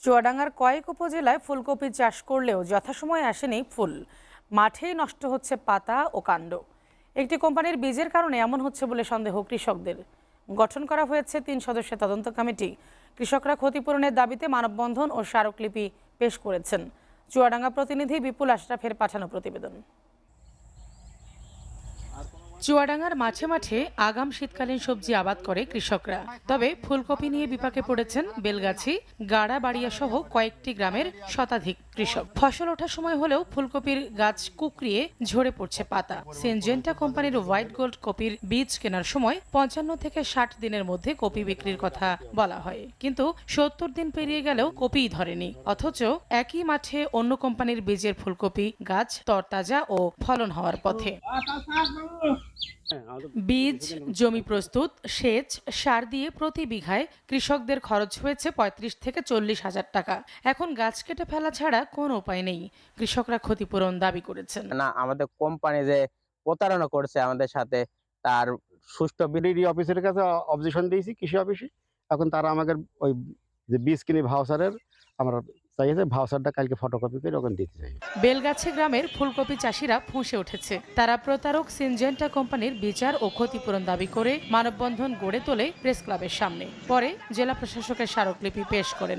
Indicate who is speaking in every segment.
Speaker 1: চুয়াডাঙ্গার কয়েক উপজেলায় ফুলকপি চাষ করলেও যথাসময়ে আসেনি ফুল, মাঠেই নষ্ট হচ্ছে পাতা ও কাণ্ড। একটি কোম্পানির বীজের কারণে এমন হচ্ছে বলে সন্দেহ কৃষকদের। গঠন করা হয়েছে 3 সদস্যের তদন্ত কমিটি। কৃষকরা ক্ষতিপূরণের দাবিতে মানববন্ধন ও স্মারকলিপি পেশ করেছেন। চুয়াডাঙ্গা প্রতিনিধি বিপুল আশরাফের পাঠানো প্রতিবেদন। চুয়াডাঙ্গার মাঠে মাঠে আগাম শীতকালীন সবজি আবাদ করে কৃষকরা। তবে ফুলকপি নিয়ে বিপাকে পড়েছেন বেলগাছি, গাড়াবাড়িয়া সহ কয়েকটি গ্রামের শতাধিক কৃষক। ফসল ওঠার সময় হলেও ফুলকপির গাছ কুকড়িয়ে ঝরে পড়ছে পাতা। সিনজেন্টা কোম্পানির হোয়াইট গোল্ড কপির বীজ কেনার সময় 55 থেকে 60 দিনের মধ্যে কপি বিক্রির কথা বলা হয়, কিন্তু 70 দিন পেরিয়ে গেলেও কপিই ধরেনি। অথচ একই মাঠে অন্য কোম্পানির বীজের ফুলকপি গাছ তরতাজা ও ফলন হওয়ার পথে। বীজ, জমি প্রস্তুত, সেচ, সার দিয়ে প্রতি বিঘায় কৃষকদের খরচ হয়েছে 35 থেকে 40 হাজার টাকা। এখন গাছ কেটে ফেলা ছাড়া কোনো উপায় নেই। কৃষকরা ক্ষতিপূরণ দাবি করেছেন।
Speaker 2: না, আমাদের কোম্পানি যে প্রতারণা করছে আমাদের সাথে, তার সুষ্ঠু
Speaker 3: বিডিডি অফিসের কাছে অবজেকশন দিয়েছি, কৃষি অফিসে। এখন তারা আমাকে ওই যে বীজ কিনে ভাউচারের আমরা চাইছে, ভাউচারটা কালকে ফটোকপি করে ওখানে দিতে চাই।
Speaker 1: বেলগাছি গ্রামের ফুলকপি চাষিরা ফুঁসে উঠেছে। তারা প্রতারক সিনজেন্টা কোম্পানির বিচার ও ক্ষতিপূরণ দাবি করে মানববন্ধন গড়ে তোলে প্রেস ক্লাবের সামনে। পরে জেলা প্রশাসকের স্মারকলিপি পেশ করেন।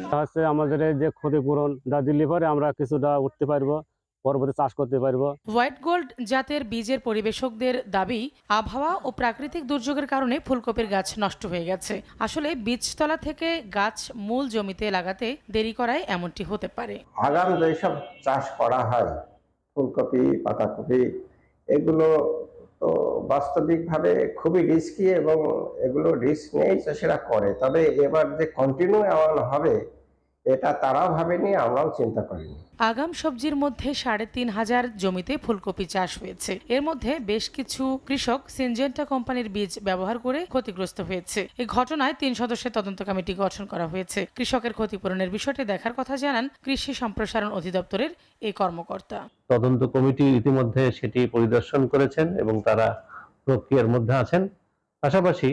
Speaker 4: আমাদের যে ক্ষতিপূরণ দিলে পরে আমরা কিছুটা উঠতে পারবো, পরবর্তী চাষ করতে পারবো।
Speaker 1: হোয়াইট গোল্ড জাতের বীজের পরিবেশকদের দাবি, আবহাওয়া ও প্রাকৃতিক দুর্যোগের কারণে ফুলকপির গাছ নষ্ট হয়ে গেছে। আসলে বীজতলা থেকে গাছ মূল জমিতে লাগাতে দেরি করায় এমনটি হতে পারে।
Speaker 5: আগাম যেসব চাষ করা হয় ফুলকপি, পাতাকপি, এগুলো তো বাস্তবিকভাবে খুবই রিস্কি এবং এগুলো রিস্ক নিয়েই চাষিরা করে। তবে এবার যে কন্টিনিউ এমন হবে এটা তারাও ভাবেনি, আমরাও চিন্তা করিনি।
Speaker 1: আগাম সবজির মধ্যে 3,500 জমিতে ফুলকপি চাষ হয়েছে। এর মধ্যে বেশ কিছু কৃষক সিনজেন্টা কোম্পানির বীজ ব্যবহার করে ক্ষতিগ্রস্ত হয়েছে। এই ঘটনায় 3 সদস্যের তদন্ত কমিটি গঠন করা হয়েছে। কৃষকের ক্ষতিপূরণের বিষয়টি দেখার কথা জানান কৃষি সম্প্রসারণ অধিদপ্তরের এই কর্মকর্তা।
Speaker 6: তদন্ত কমিটি ইতিমধ্যে সেটি পরিদর্শন করেছেন এবং তারা প্রক্রিয়ার মধ্যে আছেন। পাশাপাশি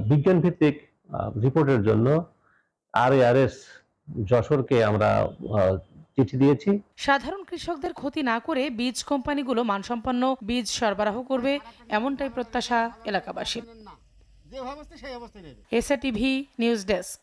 Speaker 6: বিজ্ঞান ভিত্তিক রিপোর্টের জন্য আরএআরএস যশোরকে আমরা চিঠি দিয়েছি।
Speaker 1: সাধারণ কৃষকদের ক্ষতি না করে বীজ কোম্পানিগুলো মানসম্পন্ন বীজ সরবরাহ করবে, এমনটাই প্রত্যাশা এলাকাবাসীর। SA TV news desk.